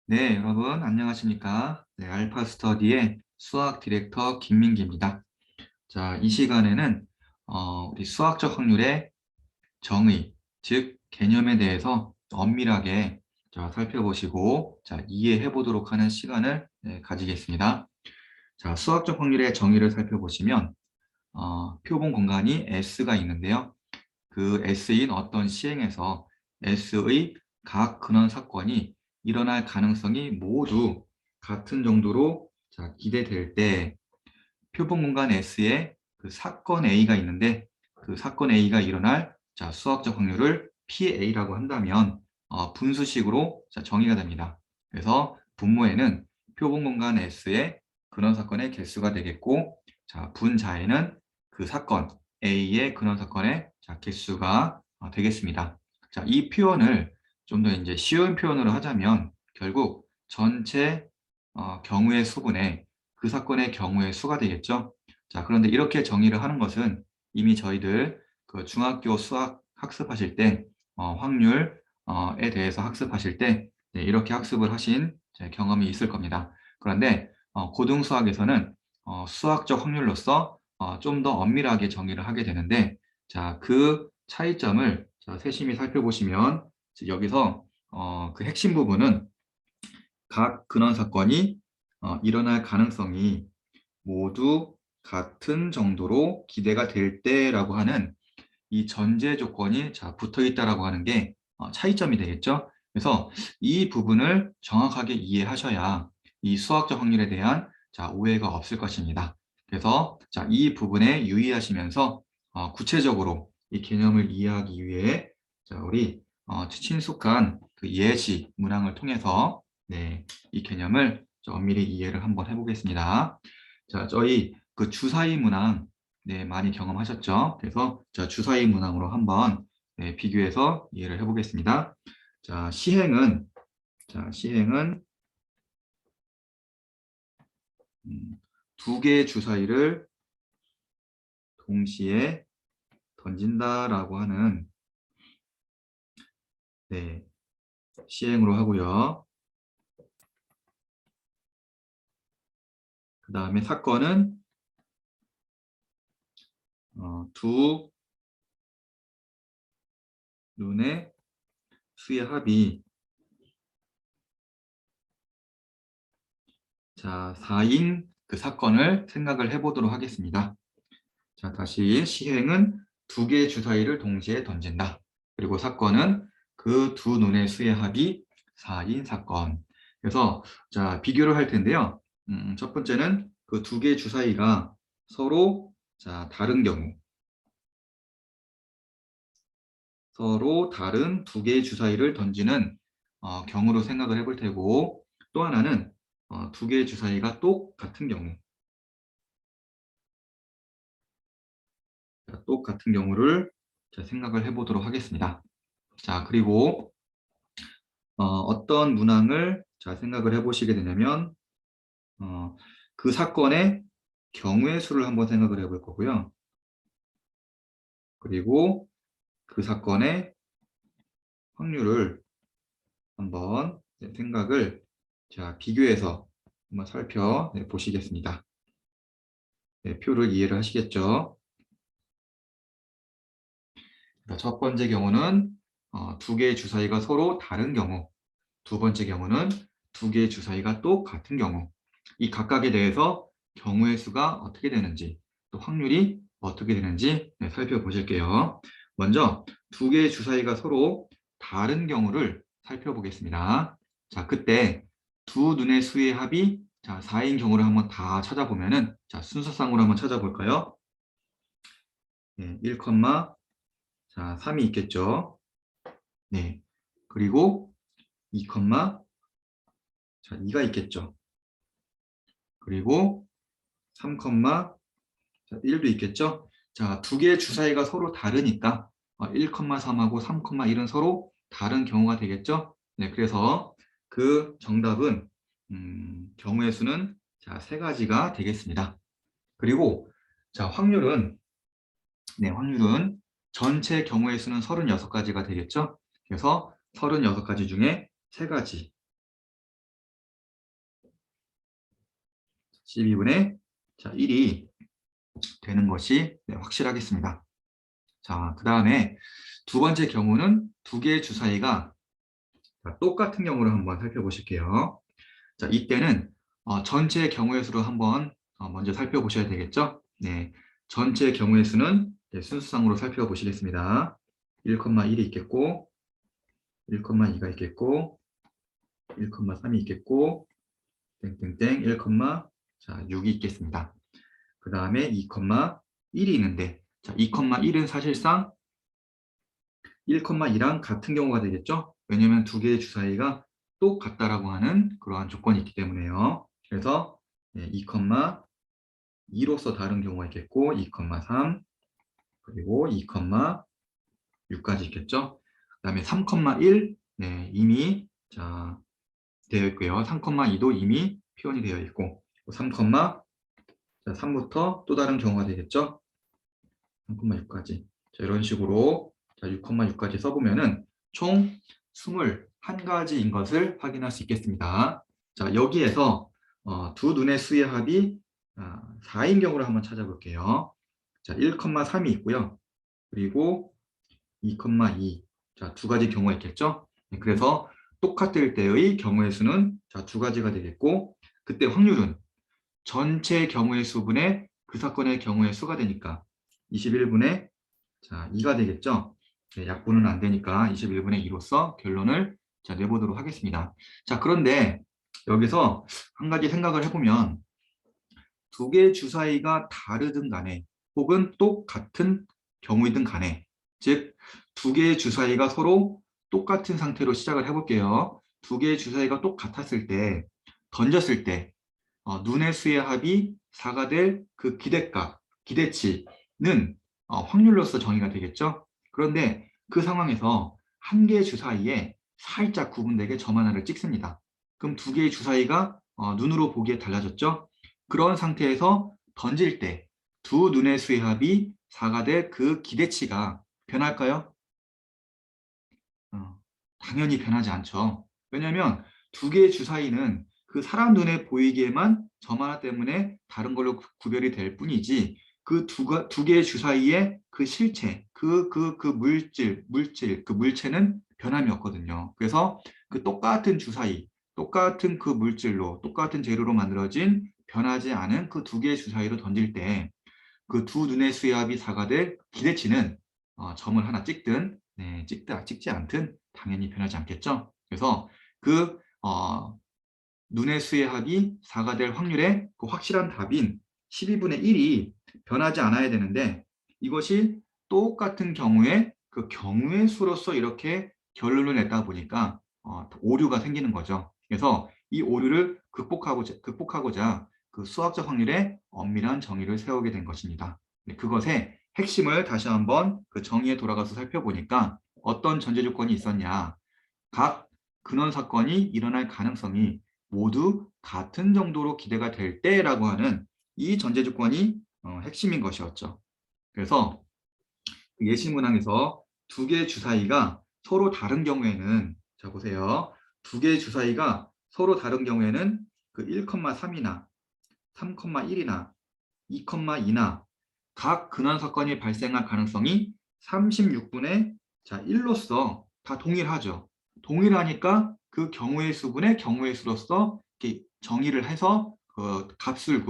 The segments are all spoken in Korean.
네, 여러분 안녕하십니까? 네, 알파 스터디의 수학 디렉터 김민기입니다. 자, 이 시간에는 우리 수학적 확률의 정의, 즉 개념에 대해서 엄밀하게 자, 살펴보시고 자, 이해해 보도록 하는 시간을 가지겠습니다. 자, 수학적 확률의 정의를 살펴보시면 표본 공간이 S가 있는데요. 그 S인 어떤 시행에서 S의 각 근원 사건이 일어날 가능성이 모두 같은 정도로 자, 기대될 때 표본 공간 S에 그 사건 A가 있는데 그 사건 A가 일어날 자, 수학적 확률을 PA라고 한다면 분수식으로 자, 정의가 됩니다. 그래서 분모에는 표본 공간 S의 근원 사건의 개수가 되겠고 자, 분자에는 그 사건 A의 근원 사건의 자, 개수가 되겠습니다. 자, 이 표현을 좀 더 이제 쉬운 표현으로 하자면 결국 전체 경우의 수분의 그 사건의 경우의 수가 되겠죠. 자, 그런데 이렇게 정의를 하는 것은 이미 저희들 그 중학교 수학 학습하실 때 확률에 대해서 학습하실 때 네, 이렇게 학습을 하신 경험이 있을 겁니다. 그런데 고등 수학에서는 수학적 확률로서 좀 더 엄밀하게 정의를 하게 되는데 자, 그 차이점을 자, 세심히 살펴보시면 여기서 그 핵심 부분은 각 근원 사건이 일어날 가능성이 모두 같은 정도로 기대가 될 때라고 하는 이 전제 조건이 자, 붙어 있다라고 하는 게 차이점이 되겠죠. 그래서 이 부분을 정확하게 이해하셔야 이 수학적 확률에 대한 자, 오해가 없을 것입니다. 그래서 자, 이 부분에 유의하시면서 구체적으로 이 개념을 이해하기 위해 자, 우리 친숙한 그 예시 문항을 통해서 네, 이 개념을 좀 엄밀히 이해를 한번 해보겠습니다. 자, 저희 그 주사위 문항 네, 많이 경험하셨죠? 그래서 자, 주사위 문항으로 한번 네, 비교해서 이해를 해보겠습니다. 자, 시행은 두 개의 주사위를 동시에 던진다라고 하는 네, 시행으로 하고요. 그 다음에 사건은 두 눈의 수의 합이 자, 4인 그 사건을 생각을 해보도록 하겠습니다. 자, 다시 시행은 두 개의 주사위를 동시에 던진다. 그리고 사건은 그 두 눈의 수의 합이 4인 사건. 그래서 자, 비교를 할 텐데요. 첫 번째는 그 두 개의 주사위가 서로 자, 다른 경우, 서로 다른 두 개의 주사위를 던지는 경우로 생각을 해볼 테고, 또 하나는 두 개의 주사위가 똑같은 경우, 자, 똑같은 경우를 자, 생각을 해보도록 하겠습니다. 자, 그리고 어떤 문항을 자, 생각을 해보시게 되냐면 그 사건의 경우의 수를 한번 생각을 해볼 거고요. 그리고 그 사건의 확률을 한번 생각을 자, 비교해서 한번 살펴보시겠습니다. 네, 표를 이해를 하시겠죠? 첫 번째 경우는 두 개의 주사위가 서로 다른 경우, 두 번째 경우는 두 개의 주사위가 똑같은 경우, 이 각각에 대해서 경우의 수가 어떻게 되는지, 또 확률이 어떻게 되는지 네, 살펴보실게요. 먼저 두 개의 주사위가 서로 다른 경우를 살펴보겠습니다. 자, 그때 두 눈의 수의 합이 자, 4인 경우를 한번 다 찾아보면은 자, 순서상으로 한번 찾아볼까요? 네, 1, 자, 3이 있겠죠. 네. 그리고 2, 자, 2가 있겠죠. 그리고 3, 자, 1도 있겠죠. 자, 두 개의 주사위가 서로 다르니까 1, 3하고 3, 1은 서로 다른 경우가 되겠죠. 네, 그래서 그 정답은 경우의 수는 자, 세 가지가 되겠습니다. 그리고 자, 확률은 전체 경우의 수는 36가지가 되겠죠. 그래서 36가지 중에 3가지 12분의 1이 되는 것이 확실하겠습니다. 자, 그 다음에 두 번째 경우는 두 개의 주사위가 똑같은 경우를 한번 살펴보실게요. 자, 이때는 전체 경우의 수를 한번 먼저 살펴보셔야 되겠죠? 네, 전체 경우의 수는 순수상으로 살펴보시겠습니다. 1,1이 있겠고, 1,2가 있겠고, 1,3이 있겠고, 땡땡땡 1,6이 있겠습니다. 그 다음에 2,1이 있는데, 자, 2,1은 사실상 1,2랑 같은 경우가 되겠죠? 왜냐하면 두 개의 주사위가 똑같다라고 하는 그러한 조건이 있기 때문에요. 그래서 2,2로서 다른 경우가 있겠고, 2,3 그리고 2,6까지 있겠죠? 그 다음에 3,1 이미 되어 있고요. 3,2도 이미 표현이 되어 있고, 3부터 또 다른 경우가 되겠죠? 3,6까지. 이런 식으로 6,6까지 써보면은 총 21가지인 것을 확인할 수 있겠습니다. 자, 여기에서 두 눈의 수의 합이 4인 경우를 한번 찾아볼게요. 자, 1,3이 있고요. 그리고 2,2. 자, 두 가지 경우가 있겠죠? 그래서 똑같을 때의 경우의 수는 두 가지가 되겠고, 그때 확률은 전체 경우의 수분의 그 사건의 경우의 수가 되니까 21분의 2가 되겠죠. 네, 약분은 안 되니까 21분의 2로서 결론을 내보도록 하겠습니다. 자, 그런데 여기서 한 가지 생각을 해보면 두 개의 주사위가 다르든 간에 혹은 똑같은 경우이든 간에, 즉 두 개의 주사위가 서로 똑같은 상태로 시작을 해볼게요. 두 개의 주사위가 똑같았을 때, 던졌을 때 눈의 수의 합이 4가 될 그 기대값, 기대치는 확률로서 정의가 되겠죠. 그런데 그 상황에서 한 개의 주사위에 살짝 구분되게 점 하나를 찍습니다. 그럼 두 개의 주사위가 눈으로 보기에 달라졌죠. 그런 상태에서 던질 때 두 눈의 수의 합이 4가 될 그 기대치가 변할까요? 당연히 변하지 않죠. 왜냐하면 두 개의 주사위는 그 사람 눈에 보이기에만 점 하나 때문에 다른 걸로 구별이 될 뿐이지, 그 두 개의 주사위의 그 실체, 그 물질, 그 물체는 변함이 없거든요. 그래서 그 똑같은 주사위, 똑같은 그 물질로, 똑같은 재료로 만들어진 변하지 않은 그 두 개의 주사위로 던질 때 그 두 눈의 수의 합이 4가 될 기대치는 점을 하나 찍든 찍지 않든 당연히 변하지 않겠죠. 그래서 그 눈의 수의 합이 4가 될 확률의 그 확실한 답인 12분의 1이 변하지 않아야 되는데, 이것이 똑같은 경우에 그 경우의 수로서 이렇게 결론을 냈다 보니까 오류가 생기는 거죠. 그래서 이 오류를 극복하고자 그 수학적 확률의 엄밀한 정의를 세우게 된 것입니다. 그것의 핵심을 다시 한번 그 정의에 돌아가서 살펴보니까 어떤 전제 조건이 있었냐. 각 근원 사건이 일어날 가능성이 모두 같은 정도로 기대가 될 때라고 하는 이 전제 조건이 핵심인 것이었죠. 그래서 예시 문항에서 두 개의 주사위가 서로 다른 경우에는, 자 보세요. 두 개의 주사위가 서로 다른 경우에는 그 1,3이나 3,1이나 2,2나 각 근원 사건이 발생할 가능성이 36분의 1로서 다 동일하죠. 동일하니까 그 경우의 수분의 경우의 수로서 이렇게 정의를 해서 그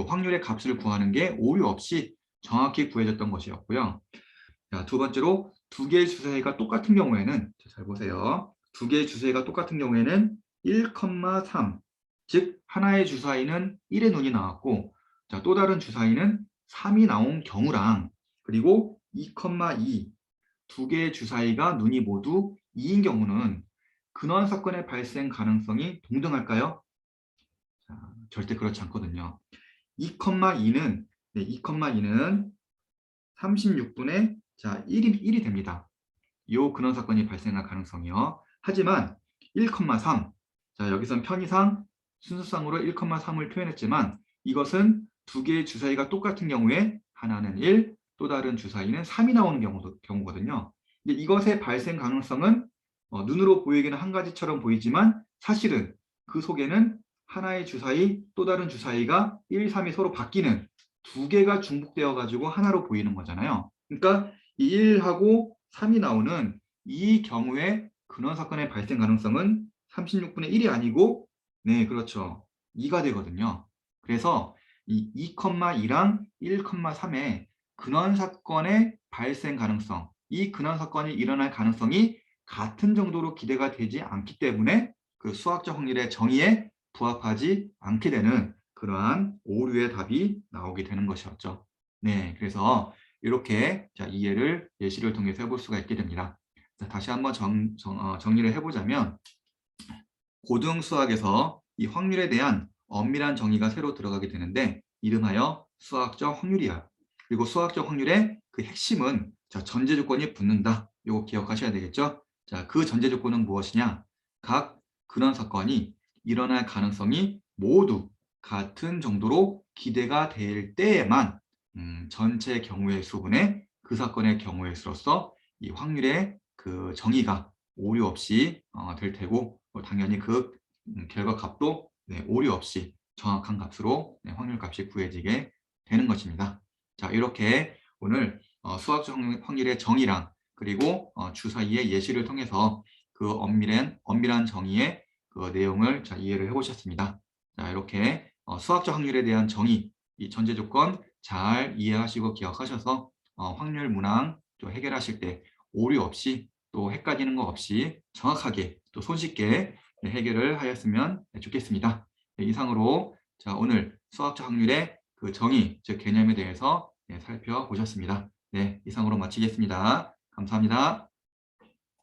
확률의 값을 구하는 게 오류 없이 정확히 구해졌던 것이었고요. 자, 두 번째로 두 개의 주사위가 똑같은 경우에는, 잘 보세요. 두 개의 주사위가 똑같은 경우에는 1,3, 즉 하나의 주사위는 1의 눈이 나왔고, 또 다른 주사위는 3이 나온 경우랑, 그리고 2,2 두 개의 주사위가 눈이 모두 2인 경우는 근원 사건의 발생 가능성이 동등할까요? 자, 절대 그렇지 않거든요. 2,2는 36분의 1이 됩니다. 이 근원 사건이 발생할 가능성이요. 하지만 1,3, 여기선 편의상 순수상으로 1,3을 표현했지만 이것은 두 개의 주사위가 똑같은 경우에 하나는 1, 또 다른 주사위는 3이 나오는 경우거든요. 근데 이것의 발생 가능성은 눈으로 보이기는 한 가지처럼 보이지만 사실은 그 속에는 하나의 주사위 또 다른 주사위가 1, 3이 서로 바뀌는 두 개가 중복되어 가지고 하나로 보이는 거잖아요. 그러니까 1하고 3이 나오는 이 경우에 근원 사건의 발생 가능성은 36분의 1이 아니고 네, 그렇죠. 2가 되거든요. 그래서 이 2,2랑 1,3의 근원 사건의 발생 가능성, 이 근원 사건이 일어날 가능성이 같은 정도로 기대가 되지 않기 때문에 그 수학적 확률의 정의에 부합하지 않게 되는 그러한 오류의 답이 나오게 되는 것이었죠. 네, 그래서 이렇게 자, 이해를 예시를 통해서 해볼 수가 있게 됩니다. 자, 다시 한번 정리를 해보자면 고등 수학에서 이 확률에 대한 엄밀한 정의가 새로 들어가게 되는데 이름하여 수학적 확률이야. 그리고 수학적 확률의 그 핵심은 자, 전제 조건이 붙는다. 이거 기억하셔야 되겠죠? 자, 그 전제 조건은 무엇이냐? 각 근원 사건이 일어날 가능성이 모두 같은 정도로 기대가 될 때에만 전체 경우의 수분의 그 사건의 경우의 수로서 이 확률의 그 정의가 오류 없이 될 테고 당연히 그 결과 값도 네, 오류 없이 정확한 값으로 네, 확률 값이 구해지게 되는 것입니다. 자, 이렇게 오늘 수학적 확률의 정의랑 그리고 주사위의 예시를 통해서 그 엄밀한 정의의 그 내용을 자, 이해를 해보셨습니다. 자, 이렇게 수학적 확률에 대한 정의, 이 전제 조건 잘 이해하시고 기억하셔서 확률 문항 또 해결하실 때 오류 없이 또 헷갈리는 거 없이 정확하게 또 손쉽게 해결을 하였으면 좋겠습니다. 네, 이상으로 자, 오늘 수학적 확률의 그 정의, 즉 개념에 대해서 살펴보셨습니다. 네, 이상으로 마치겠습니다. 감사합니다.